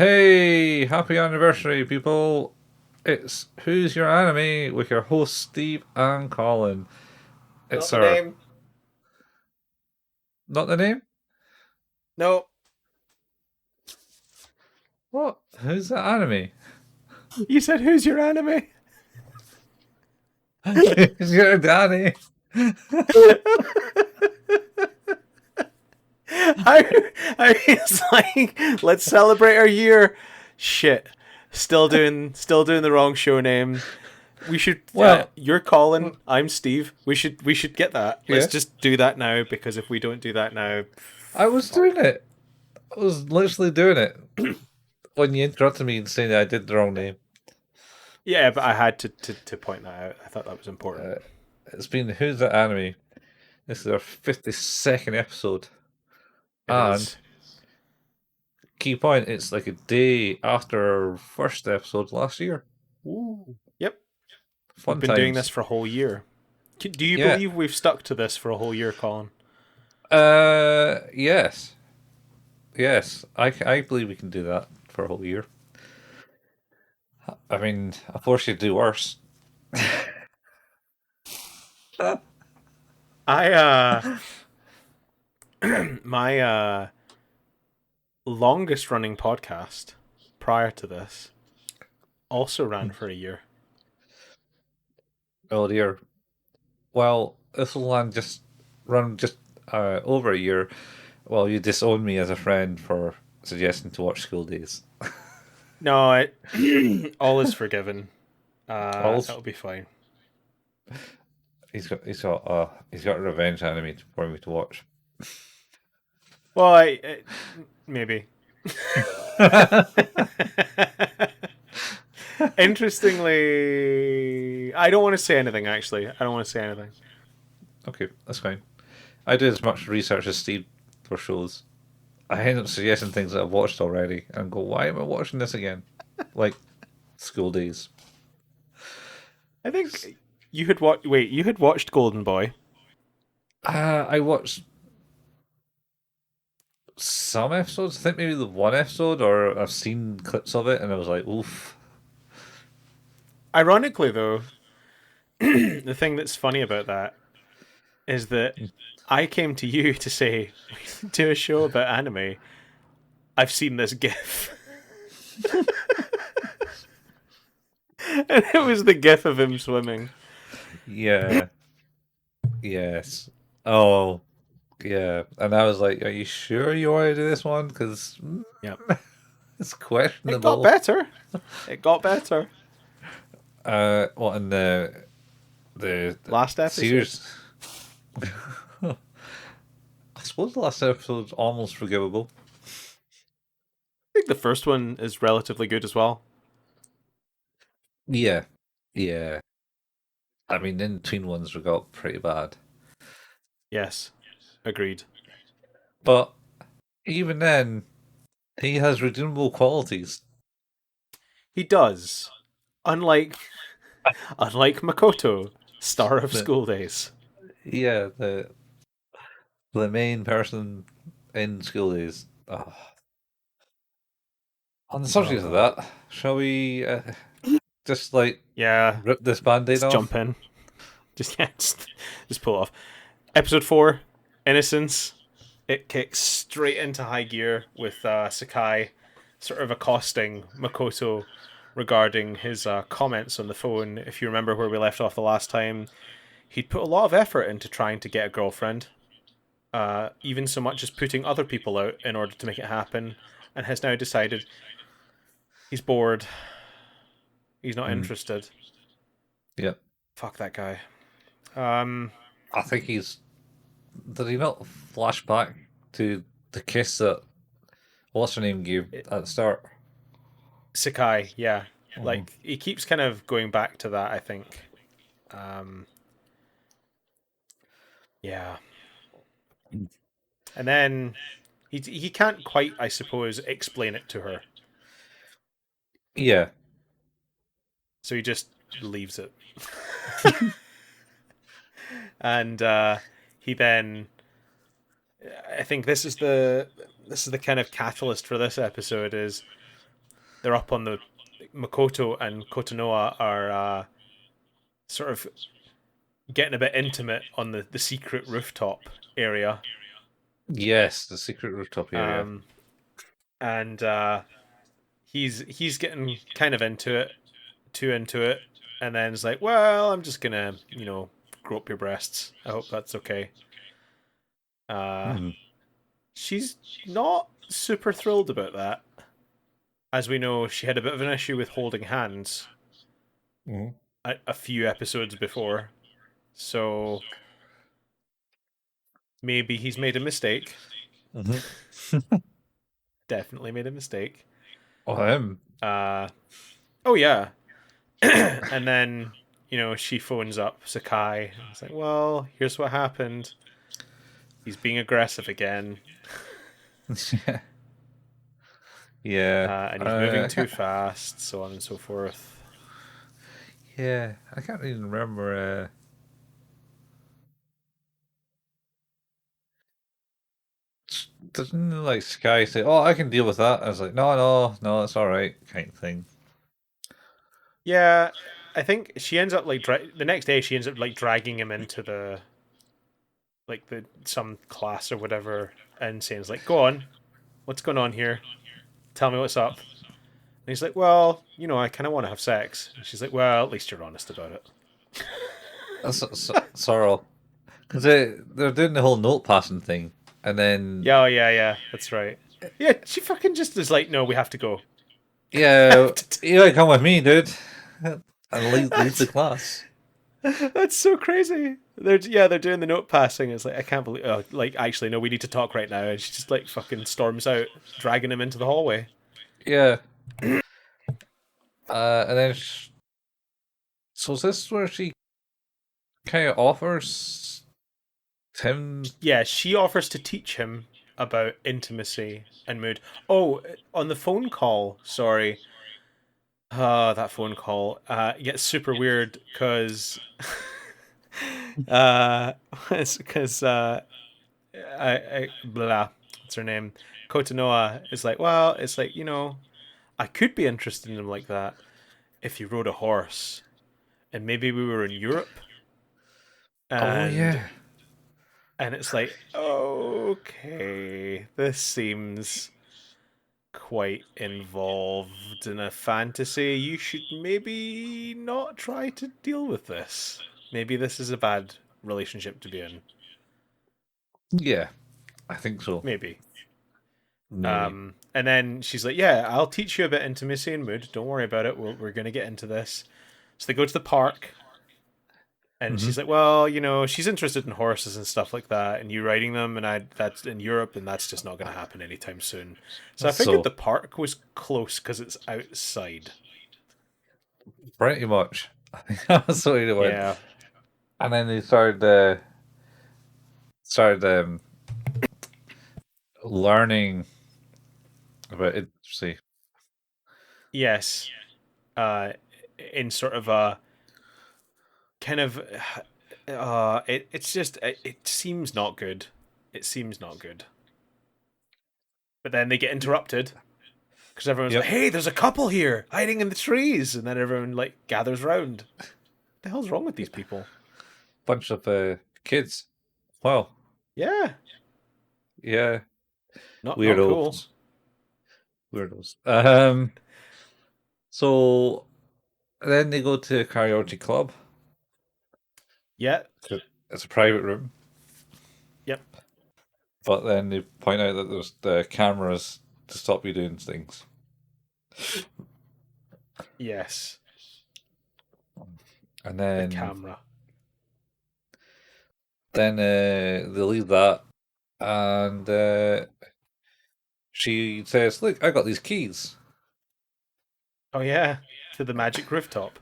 Hey, happy anniversary, people! It's Who's Your Anime with your hosts Steve and Colin. Not It's the our name. not the name? No. What? Who's the anime? You said who's your anime? Who's your Danny? It's like let's celebrate our year. Shit. Still doing the wrong show name. We should Well, you're Colin, I'm Steve. We should get that. Let's yeah, just do that now because if we don't do that now, I was doing fuck. it. I was literally doing it when you interrupted me and saying that I did the wrong name. Yeah, but I had to point that out. I thought that was important. Uh, it's been Who's the Anime? This is our 52nd episode, It and is. key point, it's like a day after our first episode last year. Ooh. Yep. We've Fun been doing this times. for a whole year. Do you Yeah. believe we've stuck to this for a whole year, Colin? Yes, yes. I believe we can do that for a whole year. I mean, of course you'd do worse. I my longest running podcast prior to this also ran for a year. Oh dear. Well, this will run just over a year. Well, you disown me as a friend for suggesting to watch School Days. No, all is forgiven. All That'll be fine. he's got a revenge anime for me to watch. Well, maybe. Interestingly, I don't want to say anything. Actually, I don't want to say anything. Okay, that's fine. I do as much research as Steve for shows. I end up suggesting things that I've watched already and go, why am I watching this again? Like School Days. I think you had what? Wait, you had watched Golden Boy. I watched some episodes. I think maybe the one episode, or I've seen clips of it, and I was like, oof. Ironically, though, the thing that's funny about that is that I came to you to say, do a show about anime. I've seen this GIF. And it was the GIF of him swimming. Yeah, yes. Oh, yeah. And I was like, are you sure you want to do this one? Because Yep. it's It got questionable. better. It got better. What in the Last episode. series? I suppose the last episode's almost forgivable. I think the first one is relatively good as well. Yeah, yeah. I mean, the in between ones we got pretty bad. Yes. Agreed. But even then, he has redeemable qualities. He does. Unlike Makoto, star of The School Days. yeah, the main person in School Days. Oh. On the subject of Oh. that, shall we just like Yeah. rip this band-aid Let's off? jump in. Just yeah, just pull it off. Episode 4, Innocence. It kicks straight into high gear with Sakai sort of accosting Makoto regarding his comments on the phone. If you remember where we left off the last time, he'd put a lot of effort into trying to get a girlfriend, even so much as putting other people out in order to make it happen, and has now decided he's bored, he's not Mm, interested. yeah, Fuck that guy. Um, I think he's. Did he not flash back to the kiss that what's her name gave at the start? Sakai, yeah. Oh. Like he keeps kind of going back to that, I think. Um yeah. And then he can't quite, I suppose, explain it to her. Yeah, So he just leaves it. And he then I think this is the kind of catalyst for this episode is they're up on the Makoto and Kotonoa are sort of getting a bit intimate on the secret rooftop area. Yes, the secret rooftop area. Um, and he's getting kind of into it, too into it, and then it's like, well, I'm just gonna, grope your breasts. I hope that's okay. Uh, Hmm. she's not super thrilled about that. As we know, she had a bit of an issue with holding hands Mhm. a few episodes before, so maybe he's made a mistake. Mhm. Definitely made a mistake. Oh, him. Uh, oh yeah, and then she phones up Sakai. It's like, well, here's what happened. He's being aggressive again, Yeah. and he's moving I too can't. fast, so on and so forth. Yeah, I can't even remember. Doesn't like Sky say, "Oh, I can deal with that"? I was like, "No, no, no, it's all right," kind of thing. Yeah, I think she ends up like the next day she ends up like dragging him into the some class or whatever, and saying like, "Go on, what's going on here? Tell me what's up." And he's like, "Well, I kind of want to have sex." And she's like, "Well, at least you're honest about it." Sorrow, because they're doing the whole note passing thing, and then Yeah, oh, yeah, yeah, that's right. Yeah, she fucking just is like, "No, we have to go." We yeah, have to you gotta come with me, dude, and leave the that's class. that's so crazy. They're doing the note passing. It's like I can't believe. Oh, like actually, no, we need to talk right now. And she just like fucking storms out, dragging him into the hallway. Yeah, and then so is this where she kind of offers him? Yeah, she offers to teach him about intimacy and mood. Oh, on the phone call. Sorry, that phone call gets super weird because uh, because blah. What's her name? Kotonoa is like, well, it's like I could be interested in him like that if he rode a horse, and maybe we were in Europe, Oh and yeah, it's like, okay, this seems quite involved in a fantasy. You should maybe not try to deal with this. Maybe this is a bad relationship to be in. yeah, I think so. Maybe. Maybe. And then she's like, "Yeah, I'll teach you a bit intimacy and mood. Don't worry about it. We're gonna get into this." So they go to the park, and Hmm. she's like, "Well, she's interested in horses and stuff like that, and you riding them, and that's in Europe, and that's just not going to happen anytime soon." So I figured So the park was close because it's outside. pretty much, I think that's the way it went. Yeah. And then they started learning about it. See, Yes. Uh, in sort of a kind of, it's just it seems not good. It seems not good. But then they get interrupted because everyone's like, yep, "Hey, there's a couple here hiding in the trees," and then everyone like gathers round. What the hell's wrong with these people? bunch of kids. Wow, Yeah, yeah, not cool. weirdos, weirdos. So then they go to a karaoke club. Yeah, It's a private room, yep, but then they point out that there's the cameras to stop you doing things. yes. And The then camera. they leave that, and she says, "Look, I got these keys Oh yeah, to the magic rooftop.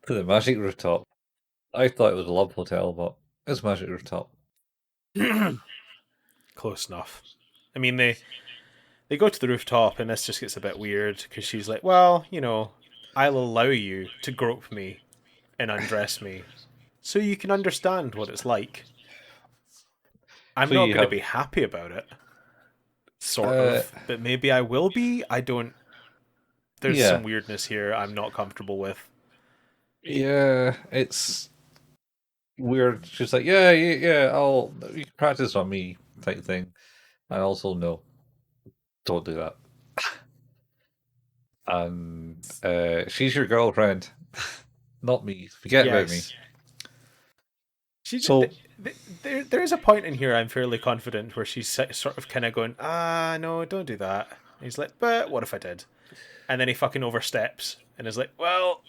to the magic rooftop." I thought it was a love hotel, but it's magic rooftop. Close enough. I mean, they go to the rooftop, and this just gets a bit weird because she's like, "Well, I'll allow you to grope me and undress me, so you can understand what it's like. I'm So not you going to have be happy about it, sort uh, of, but maybe I will be. I don't. there's Yeah, some weirdness here I'm not comfortable with. yeah, it's weird. She's like, yeah, yeah, yeah. I'll you can practice on me type thing. And also, no, don't do that. And she's your girlfriend, not me. Forget about me. Yes. She So, there's a point in here I'm fairly confident where she's sort of kind of going, no, don't do that. And he's like, but what if I did? And then he fucking oversteps and is like, well,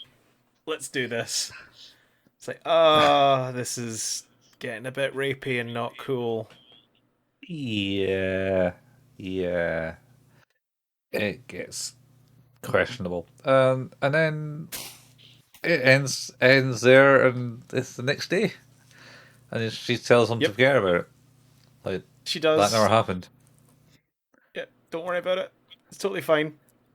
let's do this. It's like, this is getting a bit rapey and not cool. yeah, yeah, it gets questionable. And then it ends there, and it's the next day, and she tells him to Yep, forget about it. Like she that never does. happened. Yeah, don't worry about it. It's totally fine.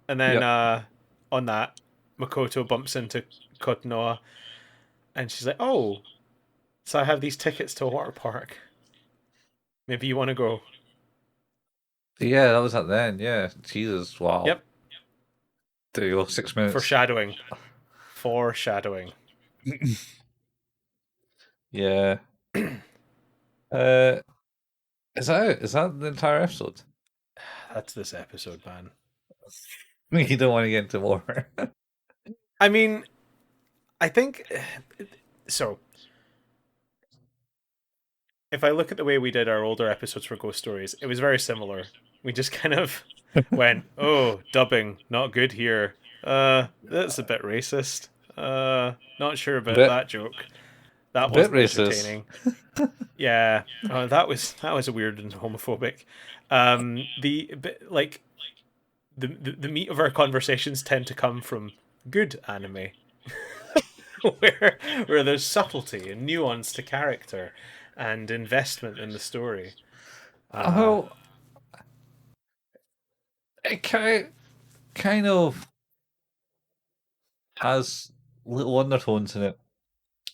And then Yep. on that, Makoto bumps into Kotonoa and she's like, oh, so I have these tickets to a water park. Maybe you want to go. Yeah, that was at the end. Yeah, Jesus, wow. Yep, There you go, 6 minutes. foreshadowing. Foreshadowing. Yeah. Uh, is that it? Is that the entire episode? That's this episode, man. You don't want to get into more. I mean, I think so. If I look at the way we did our older episodes for Ghost Stories, it was very similar. We just kind of went, "Oh, dubbing not good here. That's a bit racist. Not sure about bit, that joke. That bit wasn't racist. entertaining. Yeah, that was weird and homophobic. Like the meat of our conversations tend to come from good anime, where there's subtlety and nuance to character and investment in the story. Uh, Oh, it kind of has little undertones in it.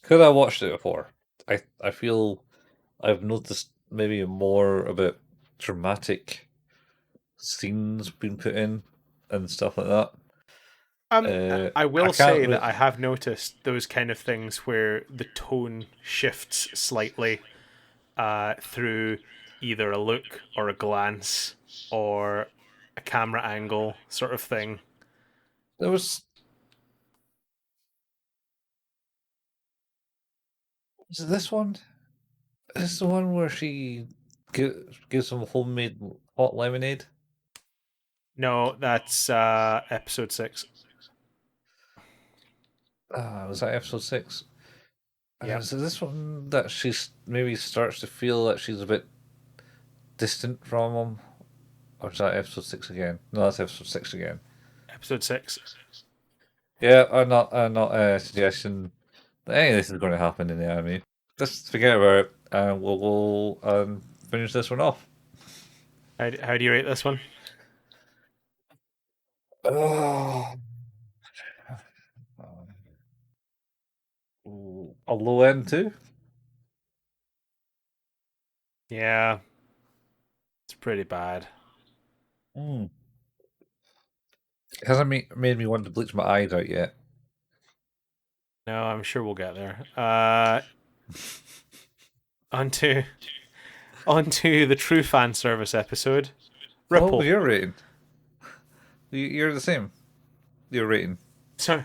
Because I watched it before, I feel I've noticed maybe more about dramatic scenes being put in and stuff like that. I I will can't say that really. I have noticed those kind of things where the tone shifts slightly through either a look or a glance or a camera angle sort of thing. There was it this one? Is this the one where she gives him homemade hot lemonade? No, that's episode 6. Was that episode 6? Yep. Is it this one that she's maybe starts to feel that she's a bit distant from him? Or is that episode 6 again? No, that's episode 6 again. Episode 6. Yeah, I'm not suggesting that any of this is going to happen in the anime. Just forget about it, and we'll finish this one off. How do you rate this one? Oh, a low end too. Yeah, it's pretty bad. Mm. It hasn't made me want to bleach my eyes out yet. No, I'm sure we'll get there. Onto onto the true fan service episode. What was Ripple. your rating? You're the same. Your rating. So,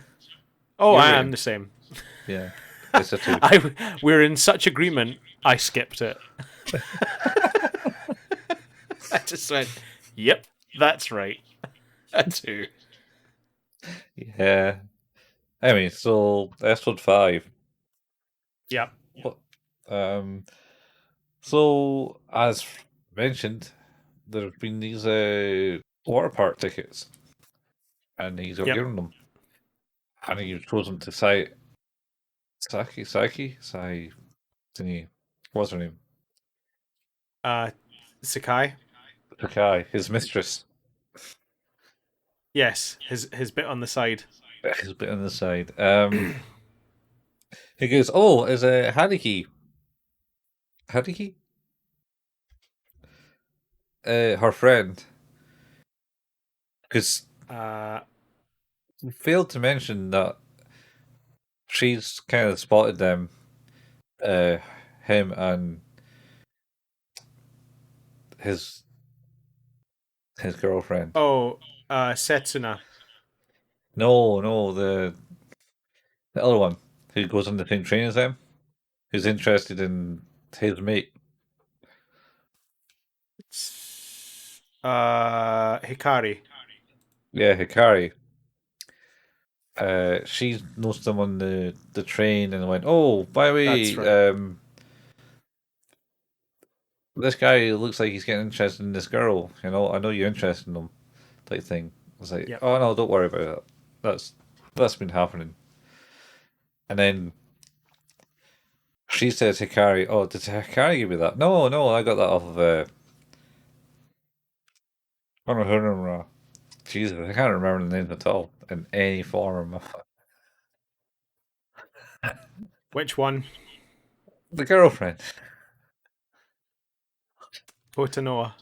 oh, Your I am rating. the same. Yeah, it's a 2. We're in such agreement. I skipped it. I just went, "Yep, that's right." A 2. Yeah. Anyway, so episode 5. Yep. What? Um. So as mentioned, there have been these water park tickets, and he's got Yep. given them, and he's chosen to say Sai thingy. What's her name? Uh, Sakai. Takai, his mistress. Yes, his bit on the side. His bit on the side. He goes, "Oh, is a Hadiki? Hadiki? Her friend, because Uh, We failed to mention that she's kind of spotted them, uh, him and his his girlfriend. Oh, Setsuna. No, no, the other one who goes on the same train as them, who's interested in his mate. Hikari. Yeah, Hikari. She knows them on the train and went, "Oh, by the That's way, right. this guy looks like he's getting interested in this girl. I know you're interested in him." Type thing. I was like, Yep. "Oh no, don't worry about that. That's been happening." And then she says, "Hikari, oh, did Hikari give you that?" No, no, I got that off of Honohunra. Jesus, I can't remember the name at all in any form. Which one? The girlfriend. Potanoa.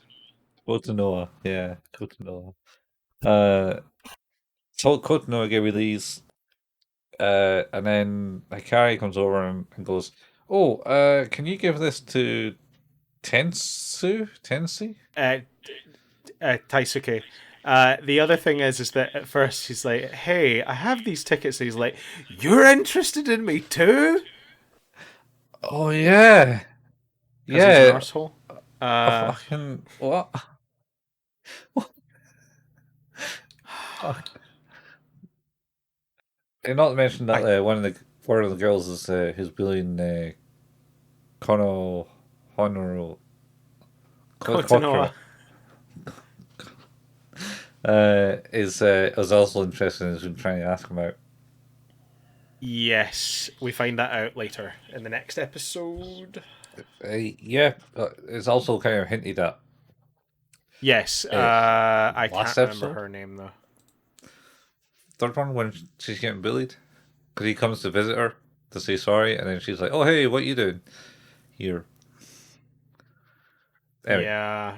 Kotonoa, yeah, Kotonoa. Uh, so Kotonoa gave me these, and then Hikari comes over and goes, "Oh, can you give this to Tensi?" Uh, Taisuke. The other thing is that at first he's like, "Hey, I have these tickets." And he's like, "You're interested in me too?" Oh yeah, Because he's an yeah. arsehole. A fucking what? Fuck. And not to mention that I one of the girls is who's bullying Kono Honoru Kotanoa. Kotra is also interested and has been trying to ask him out. Yes, we find that out later in the next episode. Yeah, it's also kind of hinted at Yes, uh, I last can't remember episode, her name though. third one when she's getting bullied because he comes to visit her to say sorry, and then she's like, "Oh hey, what you doing here?" Anyway, Yeah,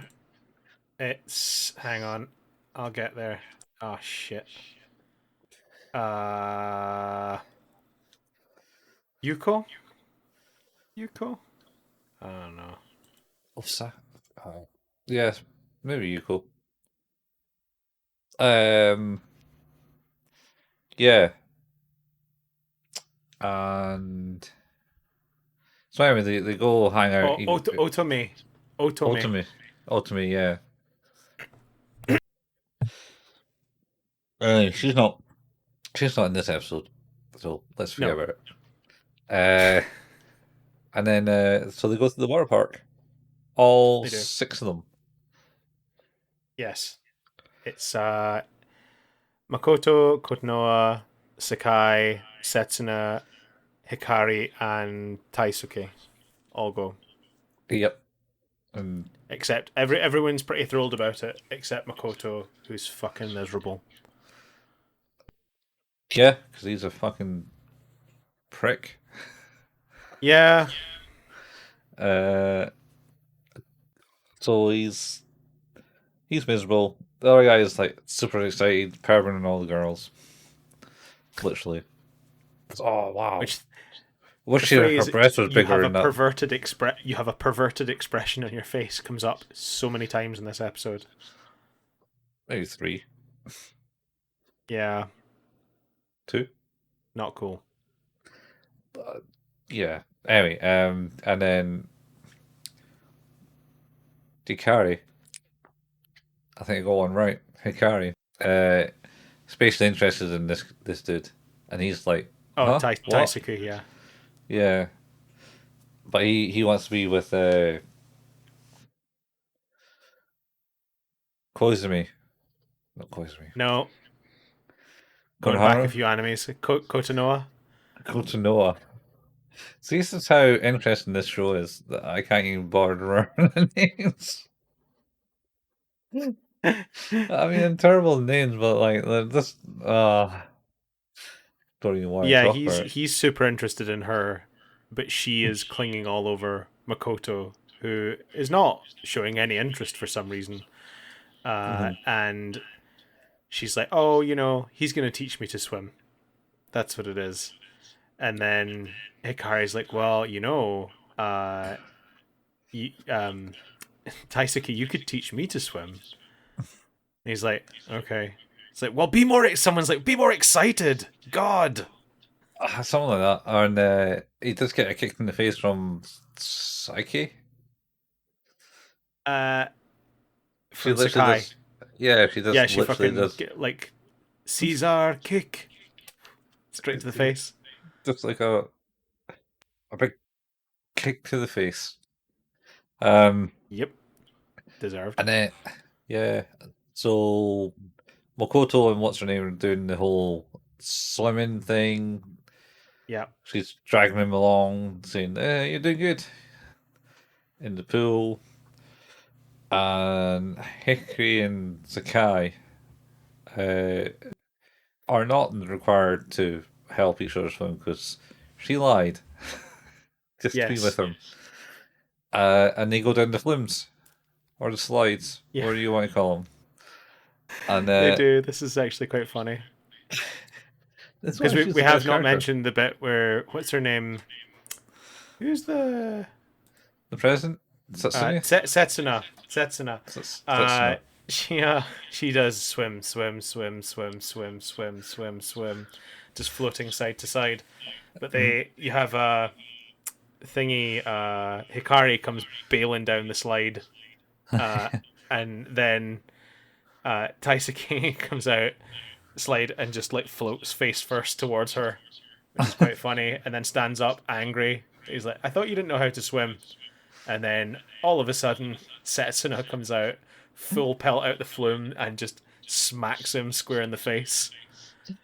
it's hang on, I'll get there. Oh shit. Uh, Yuko. Yuko. I don't know. what's that? Yes, maybe you cool. Um, yeah, and so anyway, they go hang out. Oh, Otome. Otome. Ultimate, ultimate, yeah. She's not. She's not in this episode, so let's forget No, about it. Uh, and then so they go to the water park. All they do. six of them. Yes, it's Makoto, Kotonoa, Sakai, Setsuna, Hikari, and Taisuke all go. Yep. And Except everyone's pretty thrilled about it, except Makoto, who's fucking miserable. yeah, because he's a fucking prick. Yeah, Uh, so he's miserable. The other guy is like super excited, perving on all the girls. Literally. Oh wow. which the Wish her phrase breast was "you bigger have a than that. perverted expression on your face" comes up so many times in this episode. Maybe three. Yeah, Two. not cool. Yeah. Anyway, and then Hikari. I think I got one right. Hikari. Especially interested in this dude. And he's like, Oh, huh? What? Taisuke, yeah. Yeah. But he wants to be with Koizumi. Not Koizumi. No, going back a Konohara? few animes. Kotonoa. Kotonoa. See, this is how interesting this show is that I can't even bother to remember the names. I mean, terrible names, but like they're just don't even want to Yeah, talk he's about it. he's super interested in her, but she is clinging all over Makoto, who is not showing any interest for some reason. Mhm. And she's like, "Oh, he's gonna teach me to swim. That's what it is." And then Hikari's like, "Well, you, Taisaki, you could teach me to swim." And he's like, "Okay." It's like, "Well, be more." Someone's like, "Be more excited." God. Something like that. And he does get a kick in the face from Psyche. Uh, She from literally Sakai. does. Yeah, she Yeah, just she literally fucking does. get, like Caesar kick straight to the face. Just like a big kick to the face. Um, Yep, deserved. and then yeah, so Makoto and what's her name are doing the whole swimming thing. Yeah. She's dragging him along, saying, "You're doing good," in the pool. And Hikari and Sakai uh, are not required to help each other swim because she lied just to be with Yes. him. And they go down the flims or the slides, Yeah, whatever you want to call them. And they do. This is actually quite funny that's because why we she's we the have best not character. mentioned the bit where what's her name? Who's the The president, Satsune, Setsuna? Setsuna. Uh, Satsuna. she she does swim, swim, swim, swim, swim, swim, swim, swim, just floating side to side. But Mhm. you have thingy. Hikari comes bailing down the slide, uh, and then Taisaki comes out slide and just like floats face first towards her, which is quite funny, and then stands up angry. He's like, "I thought you didn't know how to swim." And then all of a sudden, Setsuna comes out, full pelt out the flume, and just smacks him square in the face. It's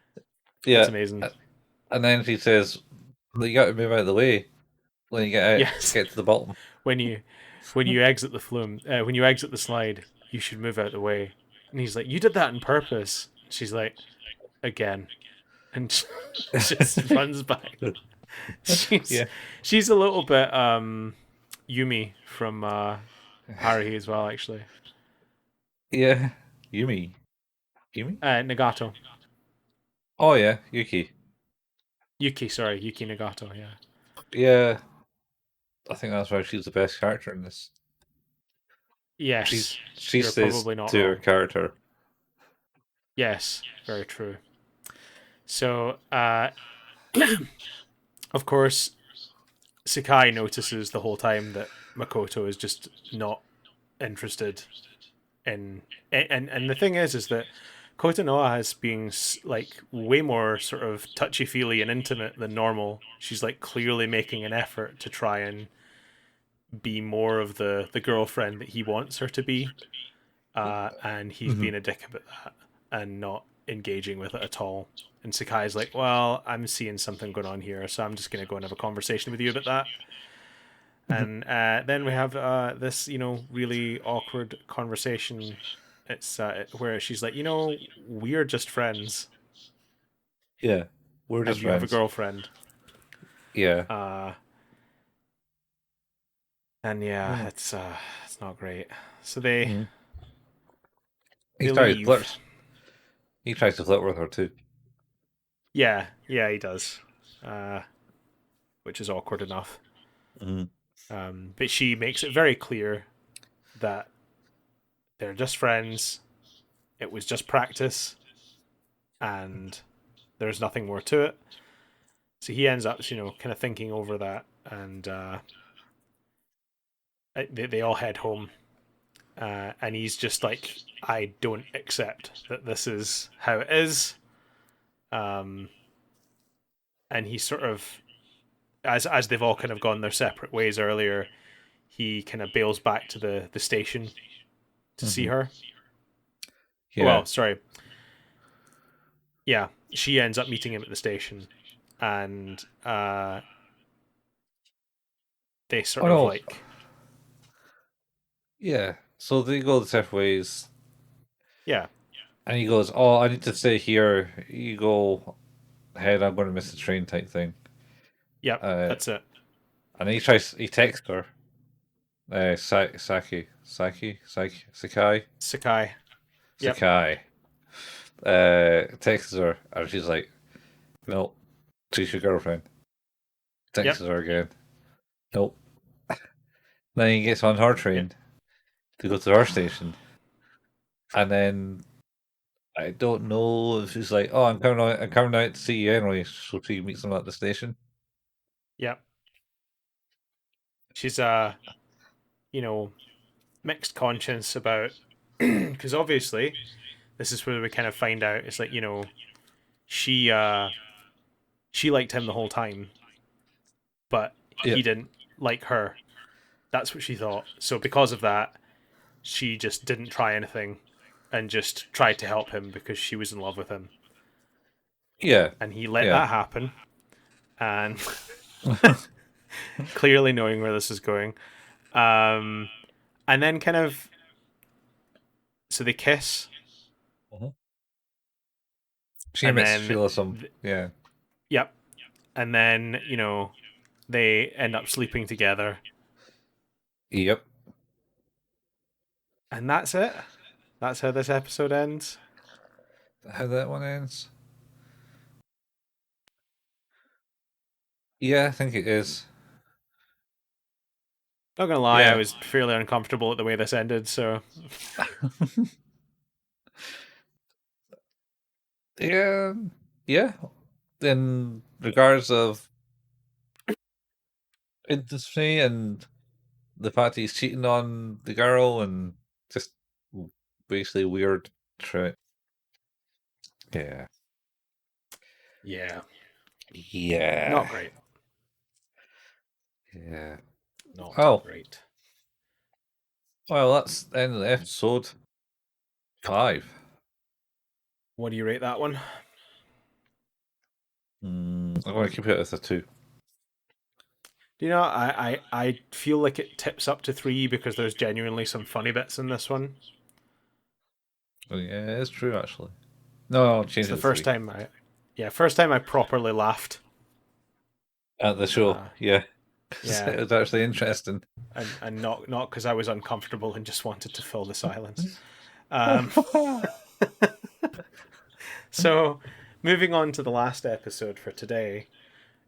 Yeah, amazing. and then she says, "You got to move out of the way when you get out, Yes, get to the bottom." when you exit the flume, when you exit the slide, you should move out the way. And he's like, "You did that on purpose." She's like, "Again," and just runs back. She's Yeah, she's a little bit Yumi from Haruhi as well, actually. yeah. Yumi, Yumi. Nagato. Oh yeah, Yuki. Yuki, sorry, Yuki Nagato, yeah. Yeah, I think that's why she's the best character in this. Yes, She you're stays probably not to her wrong. character. Yes, very true. So, of course, Sakai notices the whole time that Makoto is just not interested in. And the thing is that Kotonoha has been like way more sort of touchy feely and intimate than normal. She's like clearly making an effort to try and be more of the girlfriend that he wants her to be, and he's Hmm. being a dick about that and not engaging with it at all. And Sakai's like, "Well, I'm seeing something going on here, so I'm just going to go and have a conversation with you about that." And then we have this, really awkward conversation. It's where she's like, "We're just friends, Yeah, we're and just you have a friends. girlfriend." Yeah. Uh, and yeah, Mm. it's not great. So they Mm. He they tries leave. flirt. He tries to flirt with her too. Yeah, yeah, he does, uh, which is awkward enough. Mm. But she makes it very clear that they're just friends. It was just practice, and there's nothing more to it. So he ends up, kind of thinking over that, and they all head home. And he's just like, I don't accept that this is how it is. Um, and he sort of, as they've all kind of gone their separate ways earlier, he kind of bails back to the station to see Hmm. her. Yeah. Well, sorry, yeah, she ends up meeting him at the station, and they Oh sort of no. like, Yeah. So they go the separate ways, yeah, and he goes, "Oh, I need to stay here. You go ahead. I'm going to miss the train," type thing. yep, Uh, that's it. and he texts her, Sakai, Sakai, yep, Sakai. texts her, and she's like, "No, she's your girlfriend." Yep. Texts her again. Nope. Then he gets on her Yep. train to go to her station, and then I don't know if she's like, "Oh, I'm coming out. I'm coming out to see you anyway." So she meets him at the station. Yep. She's you know, mixed conscience about because obviously this is where we kind of find out it's like, she she liked him the whole time, but Yeah, he didn't like her. That's what she thought. So because of that, she just didn't try anything and just tried to help him because she was in love with him. yeah, And he let yeah. that happen. And clearly knowing where this is going. Um, and then kind of, so they kiss, Mhm. She and admits then, she loves him. Yeah. yep. And then, they end up sleeping together. Yep. And that's it. That's how this episode ends. How that one ends? Yeah, I think it is. Not gonna lie, I Yeah. was fairly uncomfortable at the way this ended, so Yeah. Yeah. In regards of intimacy and the fact he's cheating on the girl and just basically weird trip. Yeah. yeah, Yeah. not great. Yeah. Not Oh, great. well, that's the end of the episode 5. What do you rate that one? I'm going to keep it as a 2. I feel like it tips up to 3 because there's genuinely some funny bits in this one. Oh, yeah, it's true, actually. No, I'll It's change the it to first 3. time first time I properly laughed. At the show, Uh, yeah. yeah, It was actually interesting. and not because I was uncomfortable and just wanted to fill the silence. Um, so moving on to the last episode for today,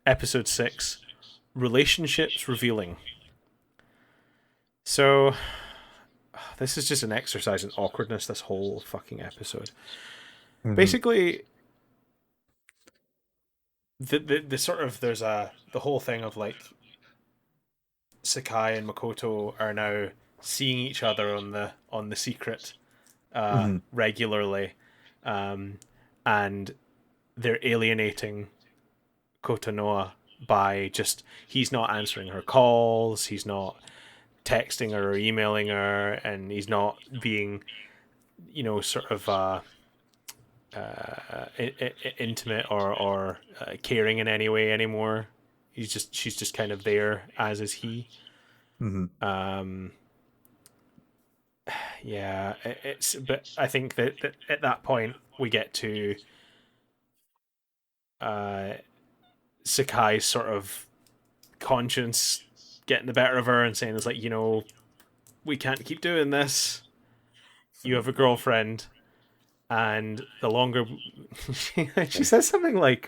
episode 6, relationships revealing. So this is just an exercise in awkwardness. This whole fucking episode. Mhm. Basically, the sort of there's the whole thing of like Sakai and Makoto are now seeing each other on the secret Mhm. regularly, um, and they're alienating Kotonoa by just he's not answering her calls, he's not texting her or emailing her, and he's not being sort of intimate or caring in any way anymore. She's just kind of there, as is he. Mhm. Um, yeah, but I think that at that point we get to uh, Sakai's sort of conscience getting the better of her and saying it's like we can't keep doing this. You have a girlfriend, and the longer she says something like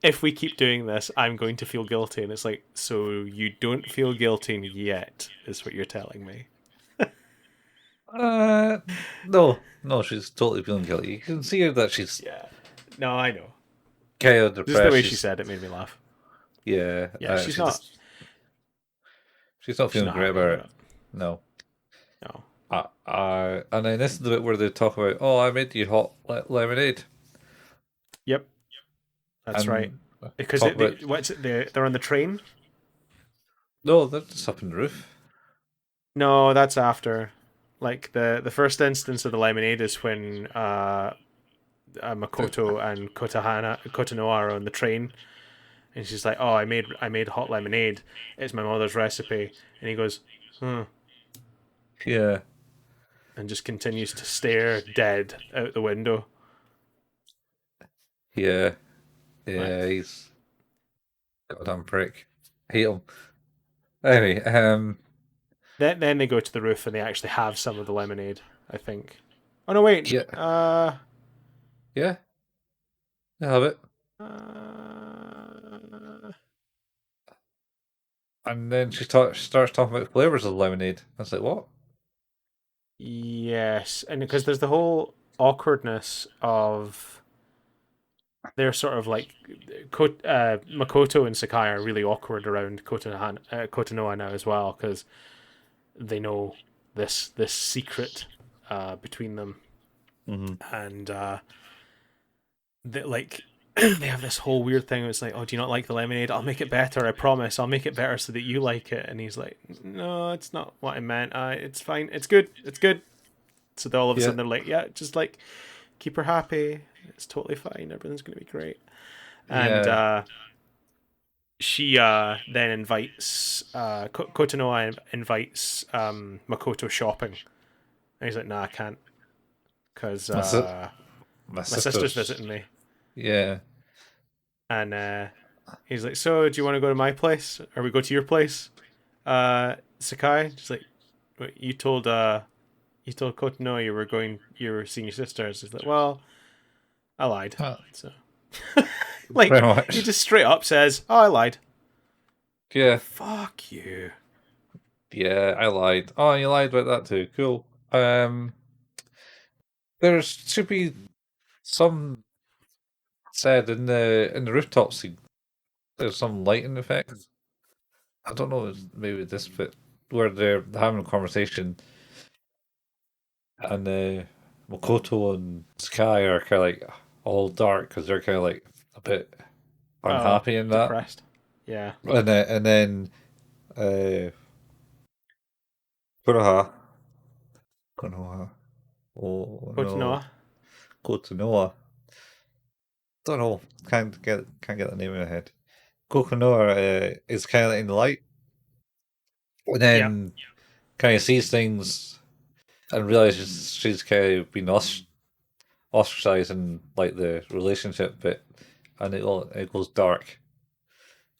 if we keep doing this, I'm going to feel guilty. And it's like, so you don't feel guilty yet, is what you're telling me. Uh, no, no, she's totally feeling guilty. You can see her that she's Yeah. No, I know. kind of Just the depressed. way she She's said it made me laugh. yeah, Yeah, she's not she's feeling not great happy about about it. it. No. No. And then this is the bit where they talk about, oh, I made you hot lemonade, Yep, that's right. and Because talk about what's it? They're on the train. no, they're just up in the roof. No, that's after. Like the first instance of the lemonade is when They're- Makoto and Kotonoa are on the train, and she's like, "Oh, I made hot lemonade. It's my mother's recipe." And he goes, "Hmm," yeah, and just continues to stare dead out the window. yeah, Right. yeah. He's goddamn prick. Hate him. Anyway, Then they go to the roof and they actually have some of the lemonade. I think. Oh no, wait. yeah, Yeah, I have it. Uh, And then starts talking about flavors of lemonade. I was like, what? yes, and because there's the whole awkwardness of they're sort of like Makoto and Sakai are really awkward around Kotonoha now as well because they know this secret between them, Mm-hmm. and they like they have this whole weird thing. Where it's like, oh, do you not like the lemonade? I'll make it better. I promise. I'll make it better so that you like it. And he's like, no, it's not what I meant. It's fine. It's good. It's good. So they all of a Yeah, sudden they're like, yeah, just like keep her happy. It's totally fine. Everything's gonna be great. And yeah. she then invites Kotonoa invites Makoto shopping, and he's like, "Nah, I can't because My si- my my sister's sister's. visiting me." Yeah. And he's like, "So, do you want to go to my place, or we go to your place?" Sakai, she's like, "Wait, you told Kotonoa you were seeing your sister." So he's like, "Well, I lied." So, like, Pretty he much. just straight up says, "Oh, I lied." Yeah. Fuck you. Yeah, I lied. Oh, you lied about that too. Cool. There should be some said in the rooftop scene. There's some lighting effects. I don't know. Maybe this bit where they're having a conversation and Makoto and Sky are kind of like all dark because they're kind of like a bit Oh, unhappy in that. depressed. Yeah. And then uh, Kuroha, Konoha, oh no, Kotonoa. Kotonoa. Don't know. Can't get the name in my head. Kokonoha is kind of in the light, and Yeah. then kind of sees things and realizes she's kind of been ostracized in like the relationship bit, and it goes dark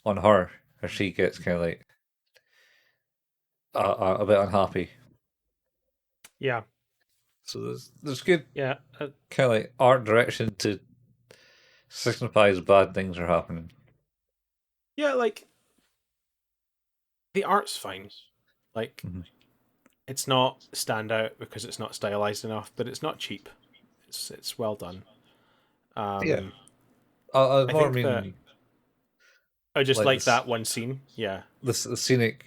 on her, and she gets kind of like a bit unhappy. Yeah. So there's good Yeah. kind of like art direction to signifies bad things are happening. Yeah, like the art's fine. Like Hmm. it's not standout because it's not stylized enough, but it's not cheap. It's well done. Yeah, Um I I more think that mean I just like like this that one scene. Yeah. the scenic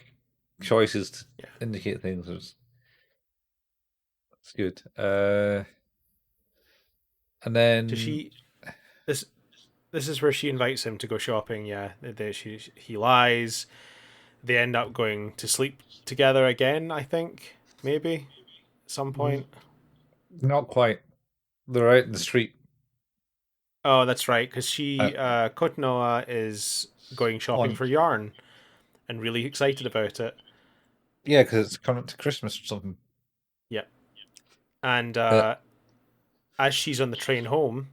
choices to Yeah. indicate things is it's good. And Does then she this this is where she invites him to go shopping, yeah. He lies. They end up going to sleep together again, I think. Maybe at some mm, point. not quite. They're out in the street. Oh, that's right, because Uh, Kotonoa is going shopping on for yarn and really excited about it. Yeah, because it's coming up to Christmas or something. Yeah. And Uh, as she's on the train home,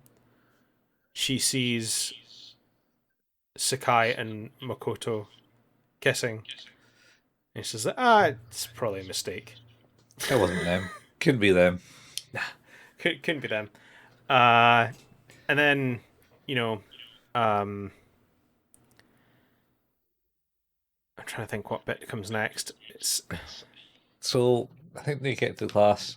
she sees Sakai and Makoto kissing. And she says, it's probably a mistake. it wasn't them. Couldn't be them. Couldn't be them. Uh, and then, you know, um, I'm trying to think what bit comes next. It's So I think they get to class,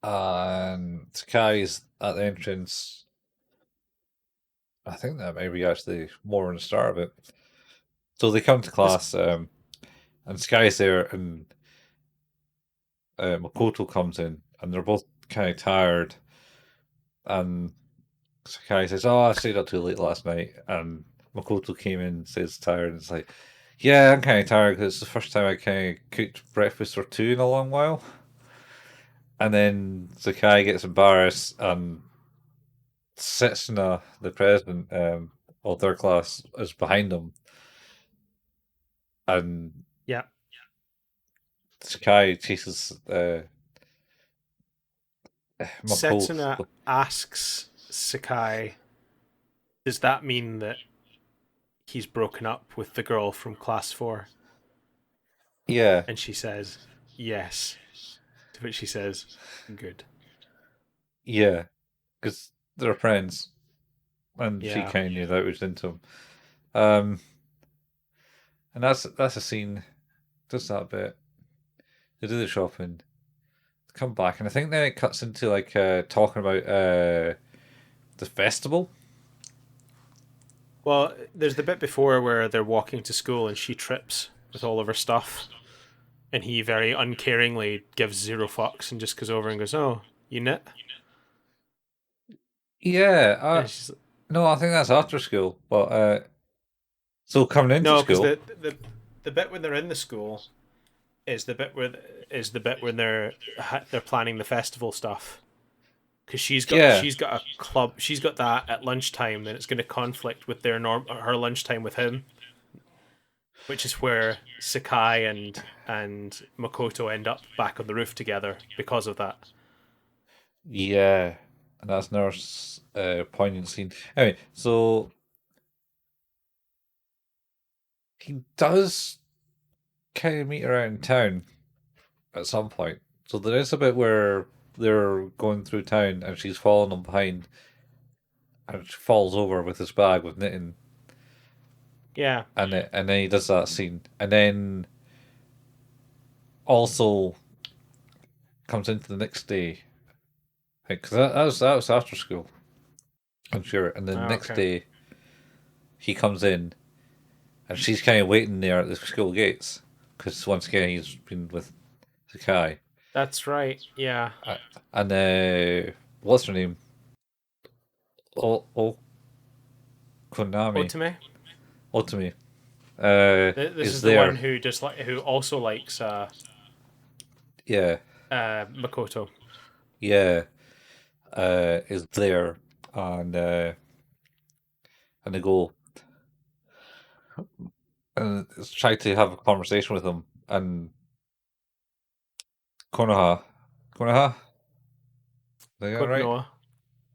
and Sakai's at the entrance. I think that maybe actually more on the start of it. So they come to this. class, and Sky's there, and Makoto comes in, and they're both kind of tired. And Sakai says, "Oh, I stayed up too late last night." And Makoto came in, says tired, and it's like, "Yeah, I'm kind of tired because it's the first time I kind of cooked breakfast for two in a long while." And then Sakai gets embarrassed and sits in the president of their class is behind him, and Yeah. Sakai chases Setsuna Makoto. asks Sakai, does that mean that he's broken up with the girl from class 4? Yeah, And she says, yes. To which she says, good. yeah. because they're friends, and she Yeah. kind of knew that was into him. Um, and that's a scene. Does that bit? They do the shopping, come back, and I think then it cuts into like talking about the festival. Well, there's the bit before where they're walking to school and she trips with all of her stuff, and he very uncaringly gives zero fucks and just goes over and goes, "Oh, you knit?" Yeah, And she's no, I think that's after school. But so coming into no, because school, the bit when they're in the school is the bit where is the bit when they're planning the festival stuff. Because yeah, she's got a club, she's got that at lunchtime, then it's going to conflict with her lunchtime with him, which is where Sakai and Makoto end up back on the roof together because of that. yeah, and that's another poignant scene. Anyway, so he does kind of meet her out in town at some point. So there is a bit where they're going through town and she's following him behind and she falls over with his bag with knitting, Yeah, and then he does that scene, and then also comes into the next day, because that was after school, I'm sure, and then the next okay, day he comes in and she's kind of waiting there at the school gates because once again he's been with Sakai, that's right. Yeah, and what's her name? O Konami Otome. Otome This is is the one there. who who also likes Yeah, Makoto. yeah, is there, and and they go and try to have a conversation with him, and Konoha, Konoha, is that right? Kotonoa.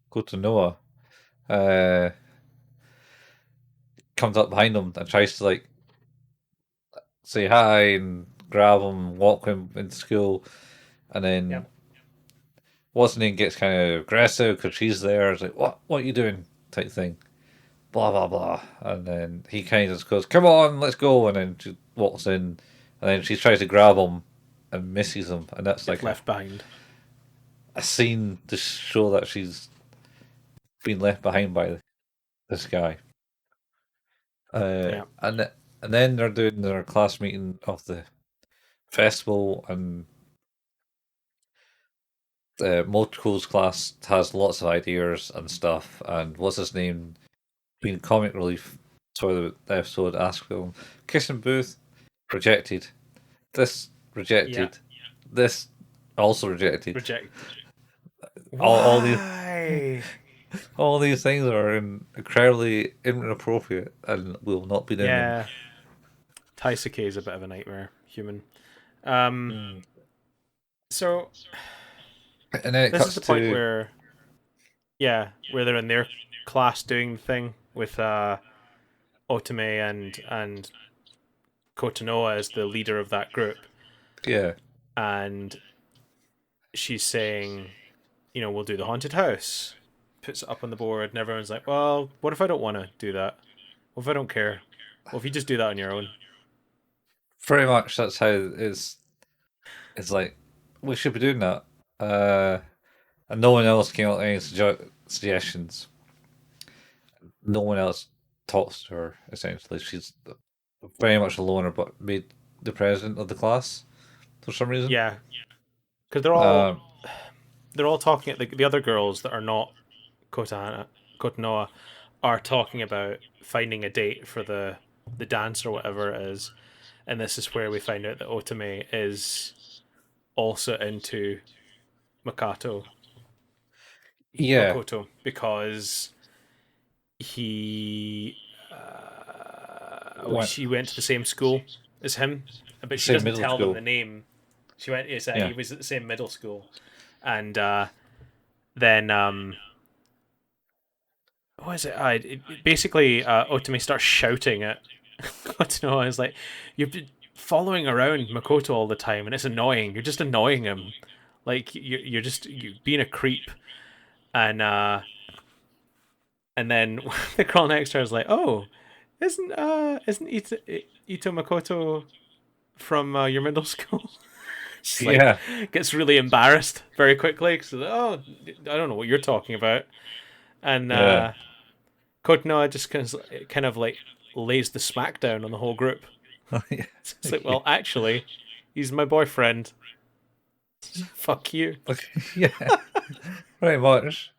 Go to Noah, uh, comes up behind him and tries to like say hi and grab him, walk him into school, and then Yep. what's her name gets kind of aggressive because she's there. It's like, what are you doing? Type thing. Blah blah blah, and then he kind of just goes, "Come on, let's go," and then she walks in, and then she tries to grab him and misses him, and that's Gets like left behind. a scene to show that she's been left behind by this guy. Yeah. And then they're doing their class meeting of the festival, and Motoko's class has lots of ideas and stuff. And what's his name? Being comic relief for the episode, asked him, "Kissing booth, rejected. This Yeah. rejected. This also rejected. Reject. All these Why? all these things are incredibly inappropriate and will not be doing them." Yeah. Taisuke is a bit of a nightmare human. Um. Mm. So And then it this is cuts the point to where, yeah, where they're in their class doing the thing with Otome and Kotonoa as the leader of that group, yeah, and she's saying, we'll do the haunted house. Puts it up on the board, and everyone's like, "Well, what if I don't want to do that? What if I don't care? Well, if you just do that on your own?" pretty much that's how it's like we should be doing that. And no one else came up with any suggestions. No one else talks to her. Essentially, she's very much a loner, but made the president of the class for some reason. Yeah, because Um, they're all talking at the other girls that are not Kotonoa are talking about finding a date for the dance or whatever it is, and this is where we find out that Otome is also into Makato yeah, Makoto because he went she went to the same school as him, but she same doesn't middle tell them the school. name. She went is that Yeah, he was at the same middle school, and then what is it? Basically, Otome starts shouting at Kotonoa. Is like, "You've been following around Makoto all the time, and it's annoying. You're just annoying him. Like you're being a creep." and and then the girl next to her is like, "Oh, isn't Ito Makoto from your middle school?" She's like, Yeah, gets really embarrassed very quickly because, oh, I don't know what you're talking about, and yeah. Kotonoha just kind of like lays the smackdown on the whole group. It's like, Yeah. well, actually, he's my boyfriend. Fuck you. Yeah, pretty much.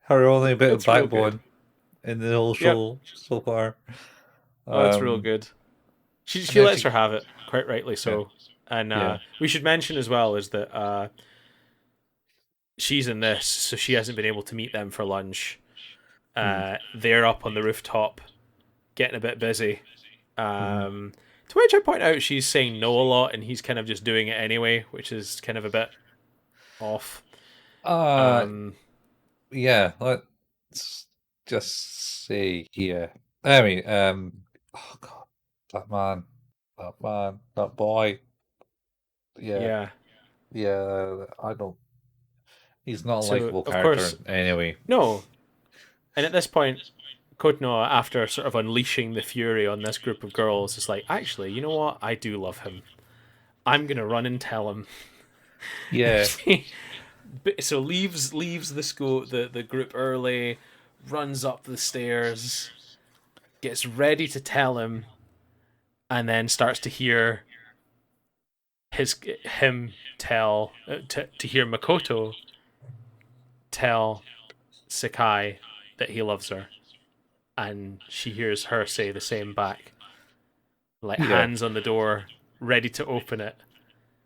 Her only bit of It's real good. backbone in the whole Yep. show so far. Oh, it's real Um, good. and She then lets she, her have it, quite rightly yeah, so. And yeah, we should mention as well is that she's in this, so she hasn't been able to meet them for lunch. mm, They're up on the rooftop, getting a bit busy. hmm Um, to which I point out she's saying no a lot, and he's kind of just doing it anyway, which is kind of a bit off. uh, Um, yeah. Let's just say, yeah. I mean, oh god, that boy. Yeah, yeah. yeah. I don't. He's not a So likable of course, character anyway. no. And at this point, Kotonoha, after sort of unleashing the fury on this group of girls, is like, actually, you know what? I do love him. I'm gonna run and tell him. Yeah, So leaves the school the group early, runs up the stairs, gets ready to tell him, and then starts to hear him tell to hear Makoto tell Sakai that he loves her, and she hears her say the same back, like yeah. hands on the door, ready to open it,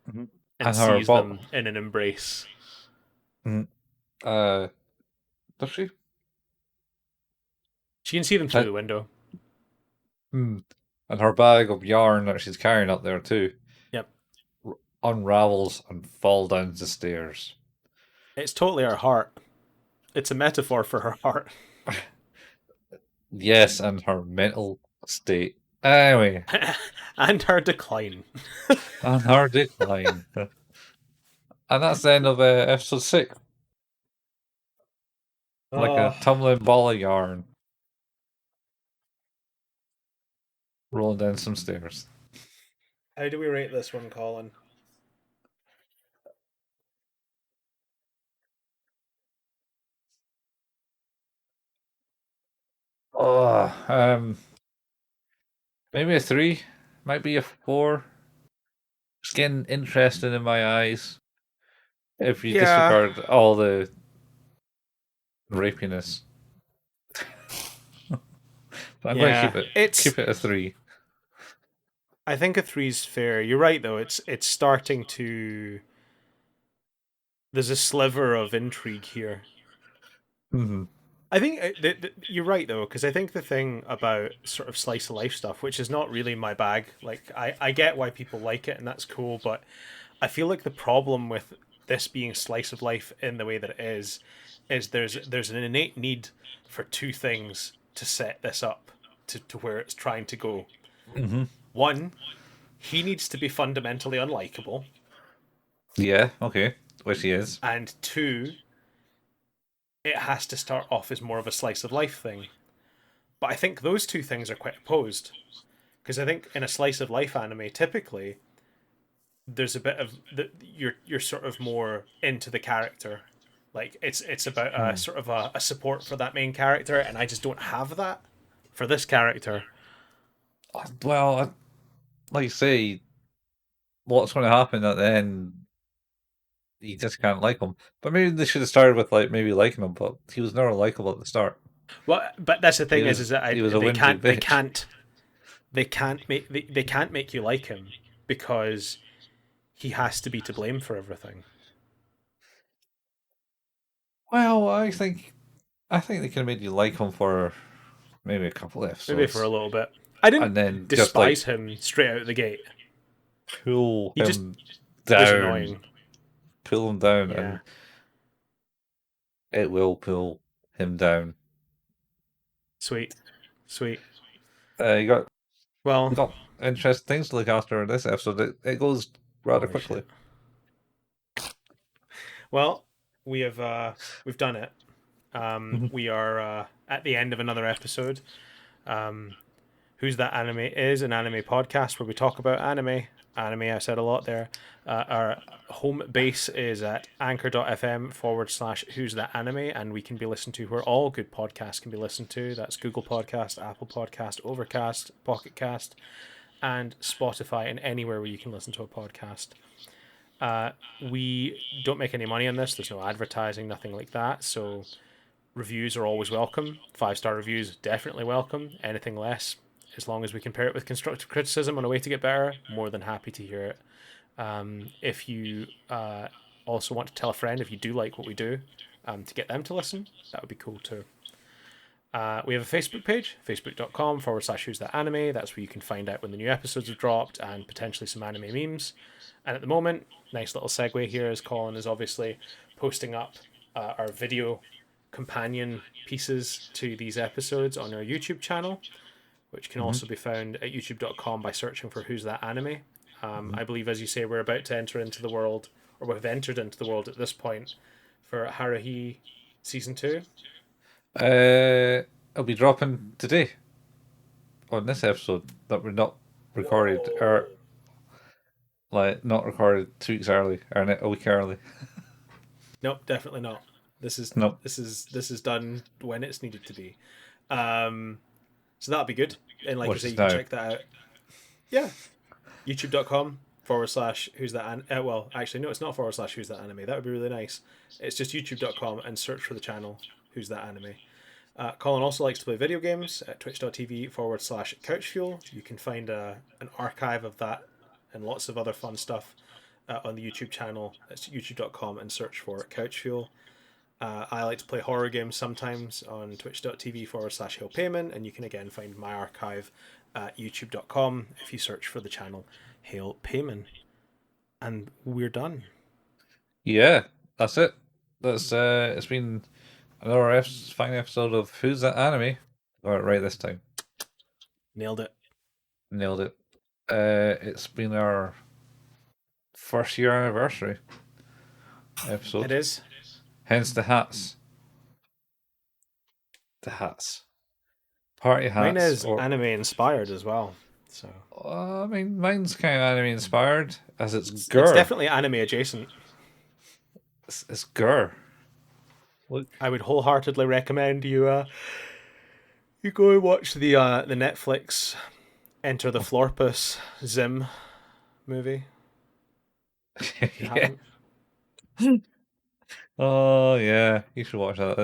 Mhm. and And her sees ball. them in an embrace. Mhm. Uh, does she? She can see them through Uh, the window. hmm. And her bag of yarn that she's carrying up there too Yep, unravels and fall down the stairs. it's totally her heart. It's a metaphor for her heart. Yes, and her mental state. Anyway, And her decline. and her decline. And that's the end of episode 6. Like a Oh, tumbling ball of yarn rolling down some stairs. how do we rate this one, Colin? Oh, maybe a 3, might be a 4. It's getting interesting in my eyes. If you Yeah, disregard all the rapiness, but I'm going to yeah. keep it a 3. I think a three's fair. You're right though. It's starting to. There's a sliver of intrigue here. Mm-hmm. I think you're right though, because I think the thing about sort of slice of life stuff, which is not really my bag. Like I get why people like it and that's cool, but I feel like the problem with this being slice of life in the way that it is there's an innate need for two things to set this up to where it's trying to go. Mm-hmm. One, he needs to be fundamentally unlikable, Yeah, okay. Which he is. and two, it has to start off as more of a slice of life thing. But I think those two things are quite opposed. Because I think in a slice of life anime, typically there's a bit of you're sort of more into the character. Like it's about a Hmm. sort of a support for that main character, and I just don't have that for this character. Well, like you say, what's going to happen at the end? You just can't like him. But maybe they should have started with like maybe liking him, but he was never likable at the start. Well, but that's the thing is that He was a they whimsy can't they bitch. can't they can't make you like him because he has to be to blame for everything. Well, I think they could have made you like him for maybe a couple of Maybe for a episodes, little bit. I and didn't then just like despise him straight out of the gate. pull He just him was down, annoying. and Yeah. it will pull him down. Sweet. Sweet. You got Well, we got interesting things to look after in this episode. It goes rather holy quickly. shit. Well, we've done it. We are at the end of another episode. Who's That Anime is an anime podcast where we talk about anime. Anime, I said a lot there. Our home base is at anchor.fm/Who's That Anime, and we can be listened to where all good podcasts can be listened to. That's Google Podcast, Apple Podcast, Overcast, Pocket Cast, and Spotify, and anywhere where you can listen to a podcast. We don't make any money on this. There's no advertising, nothing like that. So reviews are always welcome. 5-star reviews definitely welcome. Anything less, as long as we can pair it with constructive criticism on a way to get better, more than happy to hear it. If you also want to tell a friend if you do like what we do, to get them to listen, that would be cool too. We have a Facebook page, facebook.com/Who's That Anime. That's where you can find out when the new episodes have dropped and potentially some anime memes. And at the moment, nice little segue here, as Colin is obviously posting up our video companion pieces to these episodes on our YouTube channel, which can also be found at youtube.com by searching for Who's That Anime. I believe, as you say, we're about to enter into the world, or we've entered into the world at this point, for Haruhi Season 2. It'll be dropping today on this episode that we're not recorded, or not recorded 2 weeks early, or a week early. Nope, definitely not. This is Nope. this is done when it's needed to be. So that'll be good. And like I say, you can check that out. Yeah. youtube.com/Who's That well, actually no, it's not /Who's That Anime. That would be really nice. It's just youtube.com and search for the channel Who's That Anime. Colin also likes to play video games at twitch.tv/couchfuel. You can find an archive of that and lots of other fun stuff on the YouTube channel. It's youtube.com and search for couchfuel. I like to play horror games sometimes on twitch.tv/Paimon, and you can again find my archive at youtube.com if you search for the channel Hail Paimon. And we're done. Yeah, that's it. That's it's been another fine episode of Who's That Anime. Got it right this time. Nailed it. Nailed it. It's been our first year anniversary episode. It is. Hence the hats. The hats. Party hats. Mine is anime inspired as well. So I mean, mine's kind of anime inspired, as it's It's Gur. definitely anime adjacent. It's Gur. Look, I would wholeheartedly recommend you you go and watch the Netflix Enter the Florpus Zim movie. Yeah. Oh yeah, you should watch that.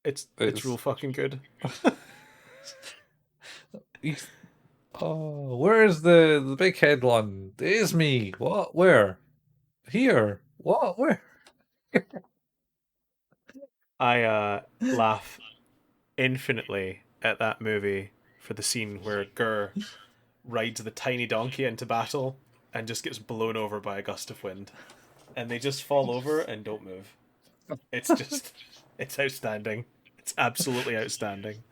It's real fucking good. Oh, where's the big head one? It's me. What? Where? Here? What? Where? I laugh infinitely at that movie for the scene where Gur rides the tiny donkey into battle and just gets blown over by a gust of wind, and they just fall over and don't move. It's outstanding. It's absolutely outstanding.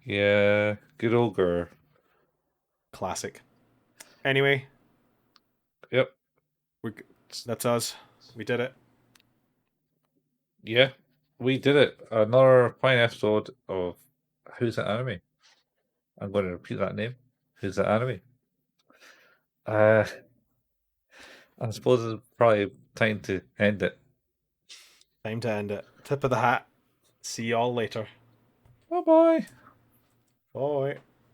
Yeah, good old Gur. Classic. Anyway. Yep. That's us. We did it. Yeah, we did it. Another fine episode of Who's That Anime. I'm going to repeat that name. Who's That Anime? I suppose it's probably time to end it. Time to end it. Tip of the hat. See y'all later. Bye-bye. Bye.